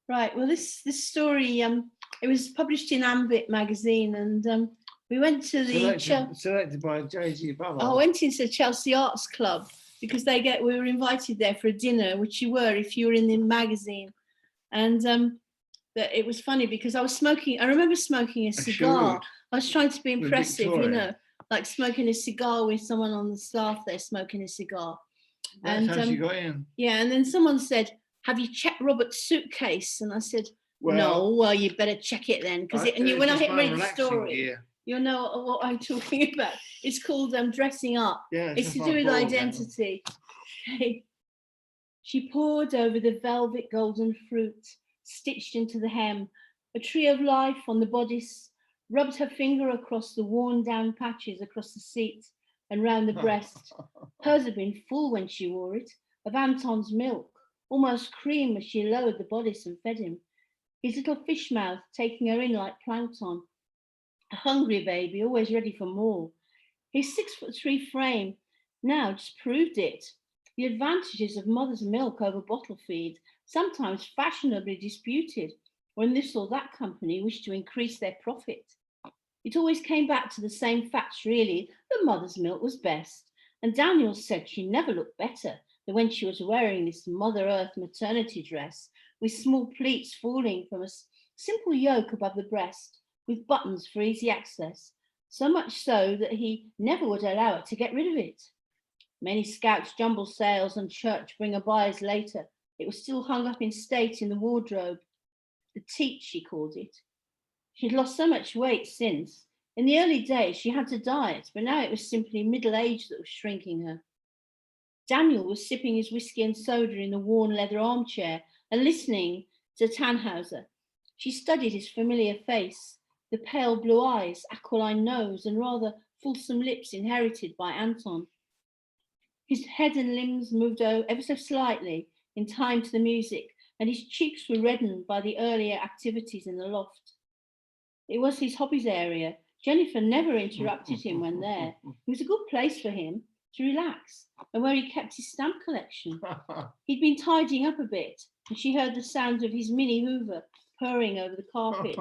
Right. Well, this story, it was published in Ambit magazine, and we went to the selected by J.G. Ballard. I went into the Chelsea Arts Club because we were invited there for a dinner, which you were if you were in the magazine, and that it was funny because I was smoking. I remember smoking a cigar. I was trying to be impressive, you know, like smoking a cigar with someone on the staff there smoking a cigar. That's how she got in. Yeah, and then someone said, "Have you checked Robert's suitcase?" And I said, "No." Well, you better check it then, because when I read the story, you'll know what I'm talking about. It's called dressing up. Yeah, it's to do with identity. Okay. She pored over the velvet golden fruit stitched into the hem, a tree of life on the bodice, rubbed her finger across the worn down patches across the seat and round the breast. Hers had been full when she wore it, of Anton's milk, almost cream as she lowered the bodice and fed him, his little fish mouth taking her in like plankton. A hungry baby, always ready for more. His 6'3" frame now just proved it. The advantages of mother's milk over bottle feed, sometimes fashionably disputed when this or that company wished to increase their profit. It always came back to the same facts, really, that mother's milk was best, and Daniel said she never looked better than when she was wearing this Mother Earth maternity dress with small pleats falling from a simple yoke above the breast, with buttons for easy access, so much so that he never would allow her to get rid of it. Many Scouts jumble sales and church bringer-buyers later, it was still hung up in state in the wardrobe. The teat, she called it. She'd lost so much weight since. In the early days, she had to diet, but now it was simply middle age that was shrinking her. Daniel was sipping his whiskey and soda in the worn leather armchair and listening to Tannhauser. She studied his familiar face, the pale blue eyes, aquiline nose, and rather fulsome lips inherited by Anton. His head and limbs moved ever so slightly in time to the music, and his cheeks were reddened by the earlier activities in the loft. It was his hobbies area. Jennifer never interrupted him when there. It was a good place for him to relax, and where he kept his stamp collection. He'd been tidying up a bit, and she heard the sound of his mini hoover purring over the carpet.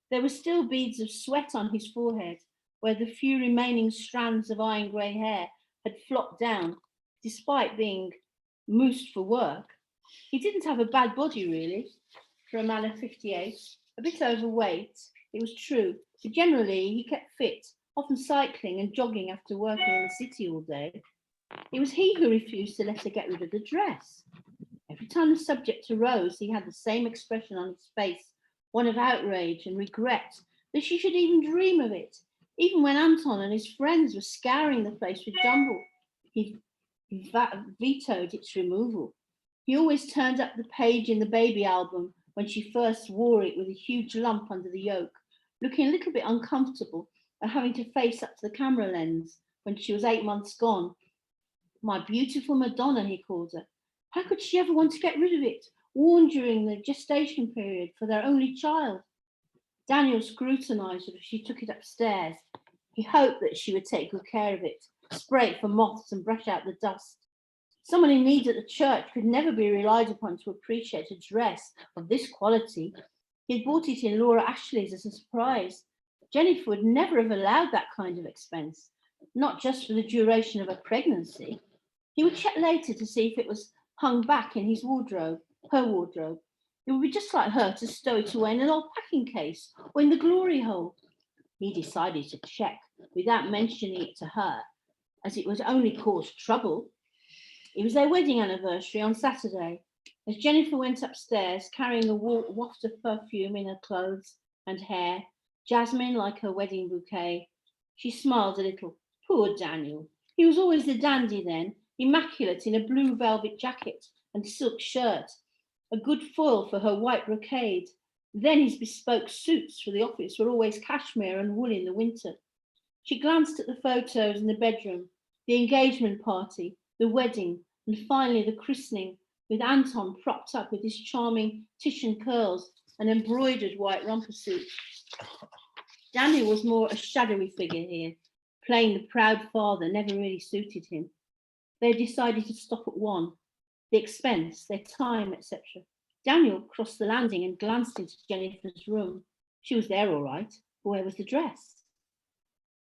There were still beads of sweat on his forehead, where the few remaining strands of iron grey hair had flopped down, despite being moosed for work. He didn't have a bad body, really, for a man of 58, a bit overweight, it was true, but generally he kept fit, often cycling and jogging after working in the city all day. It was he who refused to let her get rid of the dress. Every time the subject arose, he had the same expression on his face, one of outrage and regret that she should even dream of it. Even when Anton and his friends were scouring the place with jumble, he vetoed its removal. He always turned up the page in the baby album when she first wore it with a huge lump under the yoke, looking a little bit uncomfortable and having to face up to the camera lens when she was 8 months gone. My beautiful Madonna, he called her. How could she ever want to get rid of it, worn during the gestation period for their only child? Daniel scrutinised her as she took it upstairs. He hoped that she would take good care of it, spray it for moths and brush out the dust. Someone in need at the church could never be relied upon to appreciate a dress of this quality. He had bought it in Laura Ashley's as a surprise. Jennifer would never have allowed that kind of expense, not just for the duration of a pregnancy. He would check later to see if it was hung back in his wardrobe, her wardrobe. It would be just like her to stow it away in an old packing case or in the glory hole. He decided to check without mentioning it to her, as it would only cause trouble. It was their wedding anniversary on Saturday. As Jennifer went upstairs, carrying a waft of perfume in her clothes and hair, jasmine like her wedding bouquet, she smiled a little. Poor Daniel. He was always the dandy then, immaculate in a blue velvet jacket and silk shirt, a good foil for her white brocade. Then his bespoke suits for the office were always cashmere and wool in the winter. She glanced at the photos in the bedroom, the engagement party, the wedding, and finally the christening, with Anton propped up with his charming Titian curls and embroidered white romper suit. Daniel was more a shadowy figure here, playing the proud father never really suited him. They decided to stop at one. the expense, their time, etc. Daniel crossed the landing and glanced into Jennifer's room. She was there all right, but where was the dress?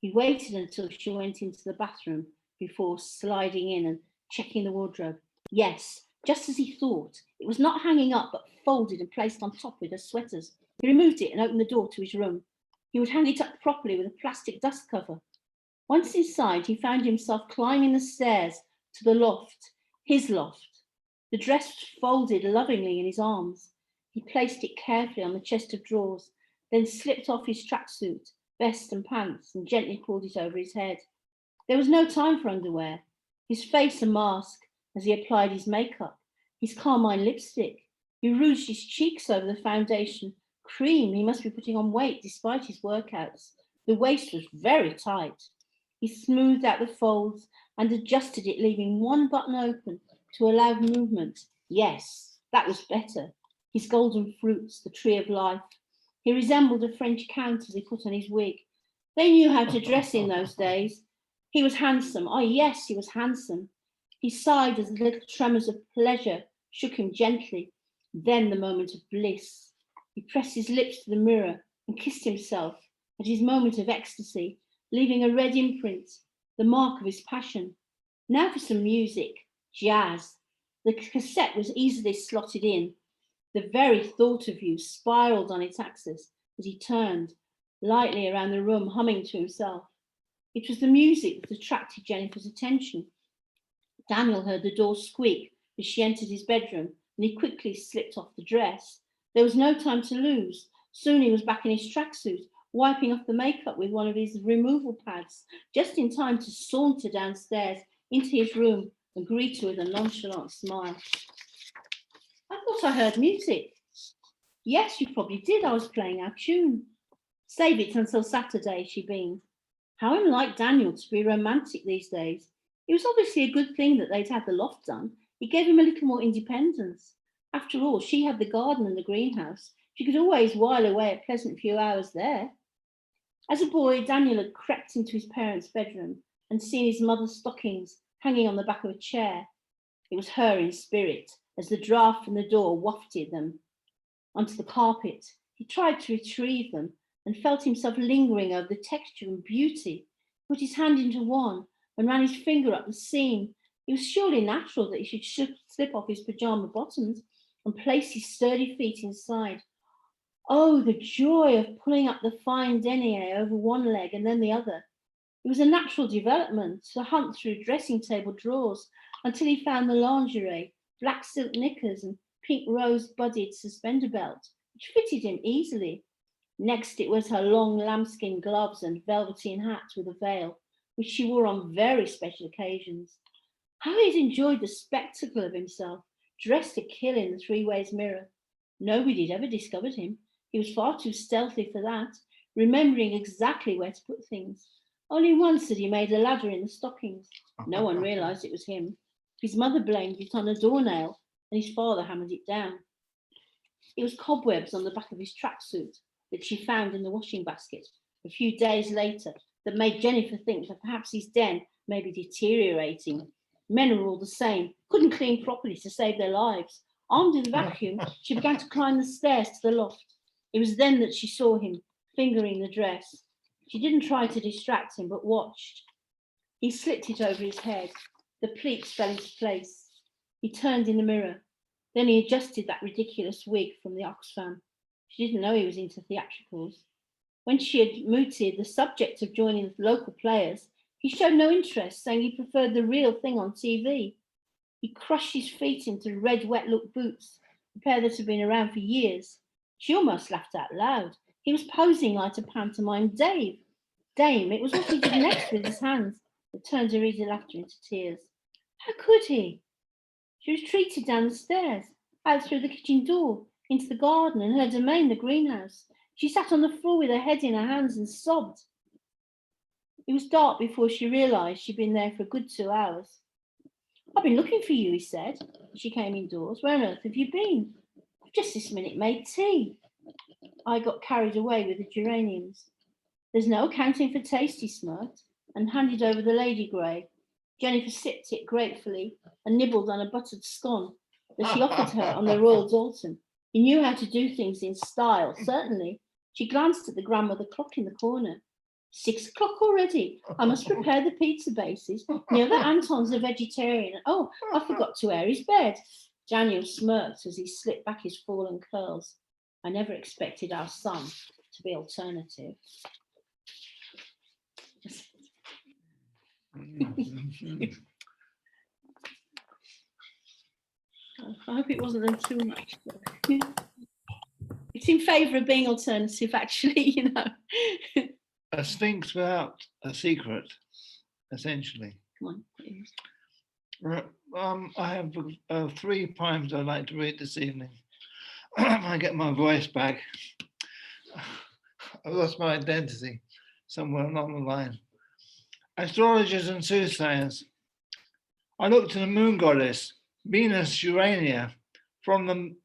He waited until she went into the bathroom before sliding in and checking the wardrobe. Yes, just as he thought. It was not hanging up, but folded and placed on top with her sweaters. He removed it and opened the door to his room. He would hang it up properly with a plastic dust cover. Once inside, he found himself climbing the stairs to the loft, his loft. The dress was folded lovingly in his arms. He placed it carefully on the chest of drawers, then slipped off his tracksuit, vest and pants, and gently pulled it over his head. There was no time for underwear. His face a mask as he applied his makeup, his carmine lipstick. He rouged his cheeks over the foundation. Cream, he must be putting on weight despite his workouts. The waist was very tight. He smoothed out the folds and adjusted it, leaving one button open to allow movement. Yes, that was better. His golden fruits, the tree of life. He resembled a French count as he put on his wig. They knew how to dress in those days. He was handsome. Oh, yes, he was handsome. He sighed as the little tremors of pleasure shook him gently. Then the moment of bliss. He pressed his lips to the mirror and kissed himself at his moment of ecstasy, leaving a red imprint, the mark of his passion. Now for some music, jazz. The cassette was easily slotted in. The very thought of you spiraled on its axis as he turned lightly around the room, humming to himself. It was the music that attracted Jennifer's attention. Daniel heard the door squeak as she entered his bedroom, and he quickly slipped off the dress. There was no time to lose. Soon he was back in his tracksuit, wiping off the makeup with one of his removal pads, just in time to saunter downstairs into his room and greet her with a nonchalant smile. I thought I heard music. Yes, you probably did. I was playing our tune. Save it until Saturday, she beamed. How unlike Daniel to be romantic these days. It was obviously a good thing that they'd had the loft done. It gave him a little more independence. After all, she had the garden and the greenhouse. She could always while away a pleasant few hours there. As a boy, Daniel had crept into his parents' bedroom and seen his mother's stockings hanging on the back of a chair. It was her in spirit, as the draught from the door wafted them onto the carpet. He tried to retrieve them and felt himself lingering over the texture and beauty. He put his hand into one and ran his finger up the seam. It was surely natural that he should slip off his pyjama bottoms and place his sturdy feet inside. Oh, the joy of pulling up the fine denier over one leg and then the other. It was a natural development to hunt through dressing table drawers until he found the lingerie, black silk knickers and pink rose-budded suspender belt, which fitted him easily. Next, it was her long lambskin gloves and velveteen hat with a veil, which she wore on very special occasions. How he had enjoyed the spectacle of himself, dressed to kill in the three-ways mirror. Nobody had ever discovered him. He was far too stealthy for that, remembering exactly where to put things. Only once had he made a ladder in the stockings. No one realised it was him. His mother blamed it on a doornail, and his father hammered it down. It was cobwebs on the back of his tracksuit that she found in the washing basket a few days later that made Jennifer think that perhaps his den may be deteriorating. Men were all the same, couldn't clean properly to save their lives. Armed with a vacuum, she began to climb the stairs to the loft. It was then that she saw him fingering the dress. She didn't try to distract him, but watched. He slipped it over his head. The pleats fell into place. He turned in the mirror. Then he adjusted that ridiculous wig from the Oxfam. She didn't know he was into theatricals. When she had mooted the subject of joining the local players, he showed no interest, saying he preferred the real thing on TV. He crushed his feet into red wet-look boots, a pair that had been around for years. She almost laughed out loud. He was posing like a pantomime dame. It was what he did next with his hands that turned her easy laughter into tears. How could he? She retreated down the stairs, out through the kitchen door, into the garden and her domain, the greenhouse. She sat on the floor with her head in her hands and sobbed. It was dark before she realised she'd been there for a good 2 hours. I've been looking for you, he said. She came indoors. Where on earth have you been? I've just this minute made tea. I got carried away with the geraniums. There's no accounting for taste, he smirked, and handed over the lady grey. Jennifer sipped it gratefully and nibbled on a buttered scone that she offered her on the Royal Dalton. He knew how to do things in style, certainly. She glanced at the grandmother clock in the corner. 6 o'clock already. I must prepare the pizza bases. The other Anton's a vegetarian. Oh, I forgot to air his bed. Daniel smirked as he slipped back his fallen curls. I never expected our son to be alternative. I hope it wasn't too much. It's in favour of being alternative, actually, you know. A sphinx without a secret, essentially. Come on, please. I have 3 poems I'd like to read this evening. I get my voice back. I lost my identity somewhere along the line. Astrologers and soothsayers. I looked to the moon goddess, Venus Urania, from the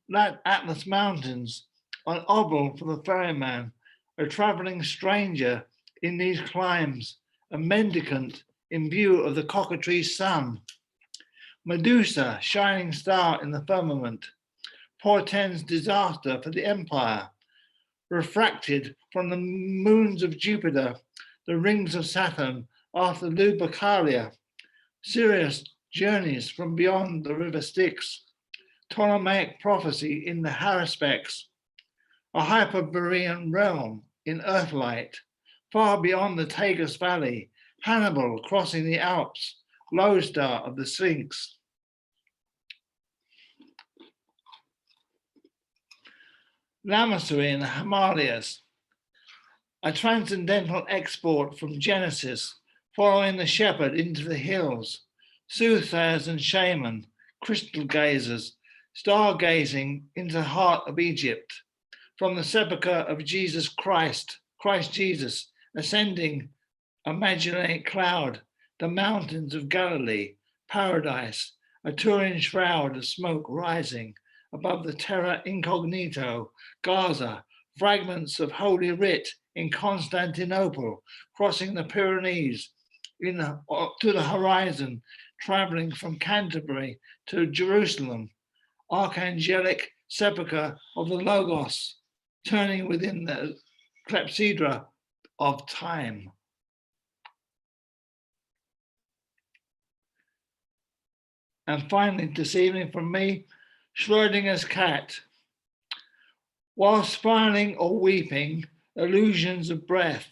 Atlas Mountains, an obol for the ferryman, a travelling stranger in these climes, a mendicant in view of the cockatrice sun. Medusa, shining star in the firmament, portends disaster for the empire. Refracted from the moons of Jupiter, the rings of Saturn after Lupercalia. Sirius journeys from beyond the river Styx. Ptolemaic prophecy in the Haruspex. A Hyperborean realm in Earthlight, far beyond the Tagus Valley, Hannibal crossing the Alps, lodestar of the Sphinx. Lamasery in the Himalayas, a transcendental export from Genesis, following the shepherd into the hills, soothsayers and shaman, crystal gazers, stargazing into the heart of Egypt, from the sepulchre of Jesus Christ, Christ Jesus, ascending imaginary cloud, the mountains of Galilee, paradise, a Turin shroud of smoke rising above the terra incognito, Gaza, fragments of Holy Writ in Constantinople, crossing the Pyrenees to the horizon, traveling from Canterbury to Jerusalem, archangelic sepulchre of the Logos, turning within the clepsydra of time. And finally, this evening from me, Schrodinger's cat. While smiling or weeping, illusions of breath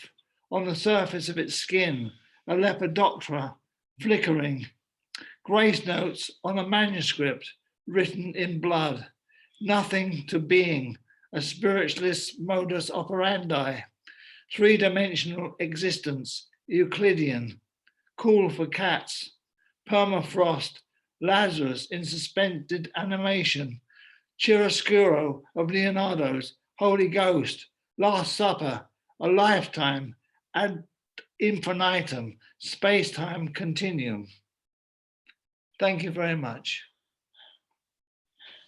on the surface of its skin, a lepidoptera flickering, grace notes on a manuscript written in blood, nothing to being, a spiritualist modus operandi, 3-dimensional existence, Euclidean, cool for cats, permafrost, Lazarus in suspended animation, chiaroscuro of Leonardo's, Holy Ghost, Last Supper, a lifetime, ad infinitum, space-time continuum. Thank you very much.